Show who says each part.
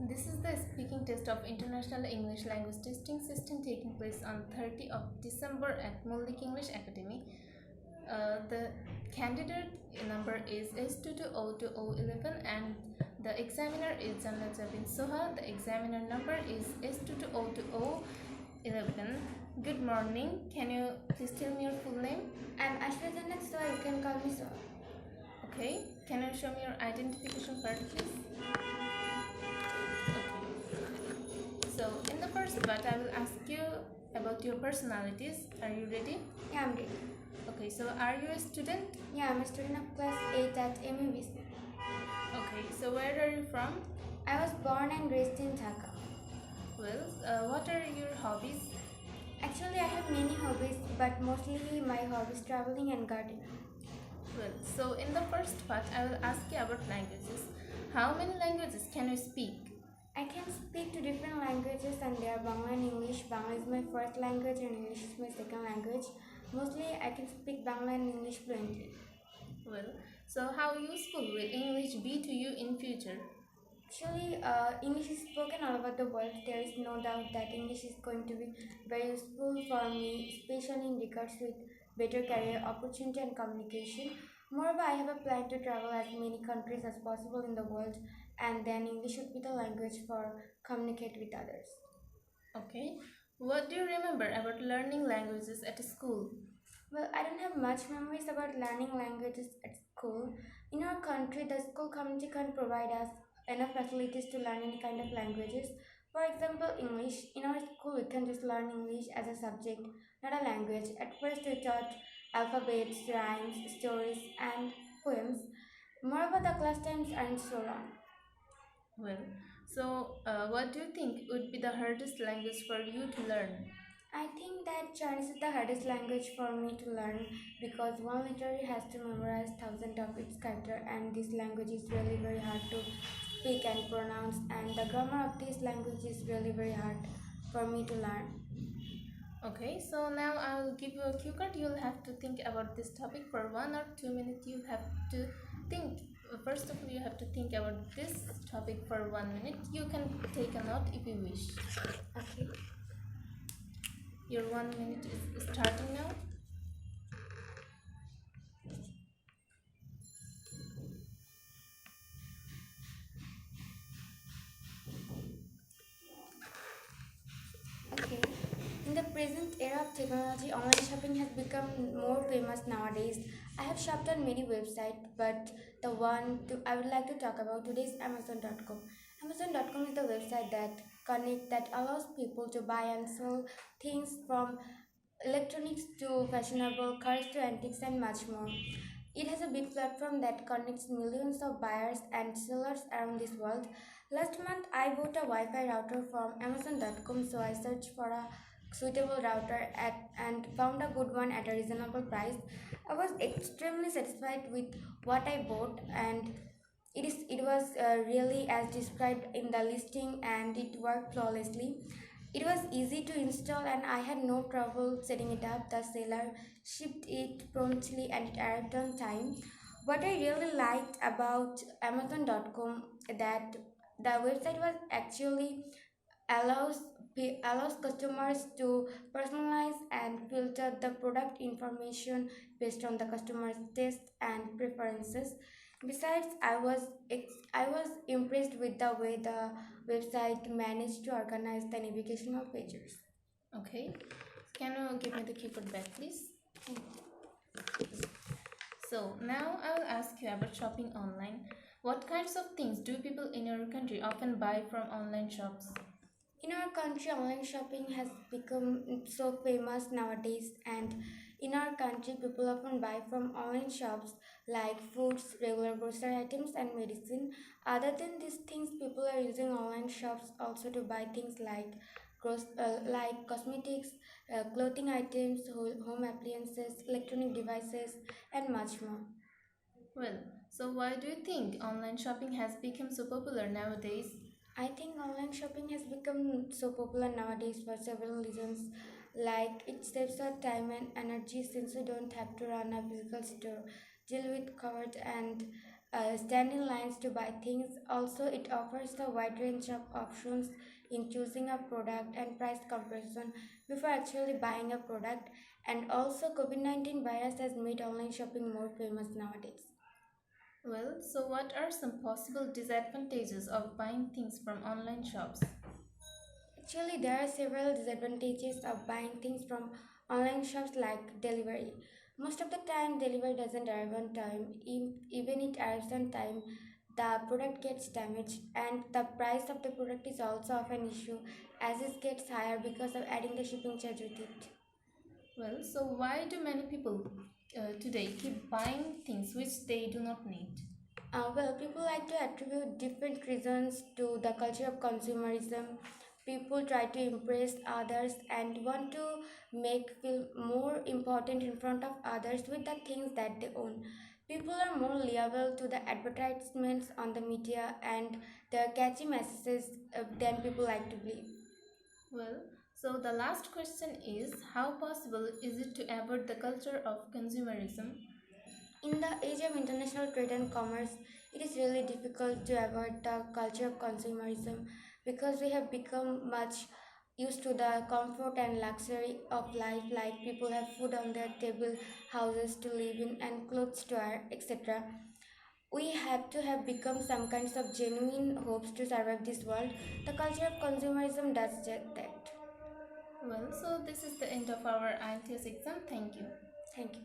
Speaker 1: This is the speaking test of International English Language Testing System taking place on 30th of December at Mullik English Academy. The candidate number is S220211 and the examiner is Jannat Jabin Soha. The examiner number is S220211. Good morning. Can you please tell me your full name?
Speaker 2: I'm Ashra Jannat, so you can call me so.
Speaker 1: Okay. Can you show me your identification card, please? So in the first part, I will ask you about your personalities. Are you ready?
Speaker 2: Yeah, I'm ready.
Speaker 1: Okay, so are you a student?
Speaker 2: Yeah, I'm a student of class 8 at MUBC.
Speaker 1: Okay, so where are you from?
Speaker 2: I was born and raised in Dhaka.
Speaker 1: Well, what are your hobbies?
Speaker 2: Actually, I have many hobbies, but mostly my hobby is traveling and gardening.
Speaker 1: Well, so in the first part, I will ask you about languages. How many languages can you speak?
Speaker 2: I can speak two different languages, and they are Bangla and English. Bangla is my first language and English is my second language. Mostly, I can speak Bangla and English fluently.
Speaker 1: Well, so how useful will English be to you in future?
Speaker 2: Actually, English is spoken all over the world. There is no doubt that English is going to be very useful for me, especially in regards with better career opportunity and communication. Moreover, I have a plan to travel as many countries as possible in the world, and then English should be the language for communicate with others.
Speaker 1: Okay. What do you remember about learning languages at school?
Speaker 2: Well, I don't have much memories about learning languages at school. In our country, the school community can't provide us enough facilities to learn any kind of languages. For example, English. In our school, we can just learn English as a subject, not a language. At first, we taught alphabets, rhymes, stories, and poems. Moreover, the class times aren't so long.
Speaker 1: Well, so what do you think would be the hardest language for you to learn?
Speaker 2: I think that Chinese is the hardest language for me to learn because one literally has to memorize thousands of its character, and this language is really very hard to speak and pronounce, and the grammar of this language is really very hard for me to learn.
Speaker 1: Okay, so now I will give you a cue card. You'll have to think about this topic for 1 or 2 minutes. You have to think. First of all, you have to think about this topic for 1 minute. You can take a note if you wish.
Speaker 2: Okay.
Speaker 1: Your 1 minute is starting now.
Speaker 2: Okay. In the present era of technology, online shopping has become more famous nowadays. I have shopped on many websites, but the one I would like to talk about today is Amazon.com. Amazon.com is the website that allows people to buy and sell things from electronics to fashionable cars to antiques and much more. It has a big platform that connects millions of buyers and sellers around this world. Last month, I bought a Wi-Fi router from Amazon.com, so I searched for a suitable router and found a good one at a reasonable price. I was extremely satisfied with what I bought, and it was really as described in the listing, and it worked flawlessly. It was easy to install and I had no trouble setting it up. The seller shipped it promptly and it arrived on time. What I really liked about Amazon.com that the website was actually allows allows customers to personalize and filter the product information based on the customer's taste and preferences. Besides, I was impressed with the way the website managed to organize the navigational pages.
Speaker 1: Okay. Can you give me the keyboard back, please? So now I will ask you about shopping online. What kinds of things do people in your country often buy from online shops?
Speaker 2: In our country, online shopping has become so famous nowadays, and in our country, people often buy from online shops like foods, regular grocery items, and medicine. Other than these things, people are using online shops also to buy things like like cosmetics, clothing items, home appliances, electronic devices, and much more.
Speaker 1: Well, so why do you think online shopping has become so popular nowadays?
Speaker 2: I think online shopping has become so popular nowadays for several reasons. Like it saves our time and energy since we don't have to run a physical store, deal with cart and stand in lines to buy things. Also, it offers a wide range of options in choosing a product and price comparison before actually buying a product. And also, COVID-19 virus has made online shopping more famous nowadays.
Speaker 1: Well, so what are some possible disadvantages of buying things from online shops?
Speaker 2: Actually, there are several disadvantages of buying things from online shops like delivery. Most of the time, delivery doesn't arrive on time. Even it arrives on time, the product gets damaged, and the price of the product is also of an issue as it gets higher because of adding the shipping charge with it.
Speaker 1: Well, so why do many people today keep buying things which they do not need?
Speaker 2: Well, people like to attribute different reasons to the culture of consumerism. People try to impress others and want to make feel more important in front of others with the things that they own. People are more liable to the advertisements on the media and their catchy messages than people like to believe.
Speaker 1: Well, so the last question is how possible is it to avoid the culture of consumerism?
Speaker 2: In the age of international trade and commerce, it is really difficult to avoid the culture of consumerism because we have become much used to the comfort and luxury of life, like people have food on their table, houses to live in, and clothes to wear, etc. We have to have become some kinds of genuine hopes to survive this world. The culture of consumerism does just that.
Speaker 1: Well, so this is the end of our IELTS exam. Thank you.
Speaker 2: Thank you.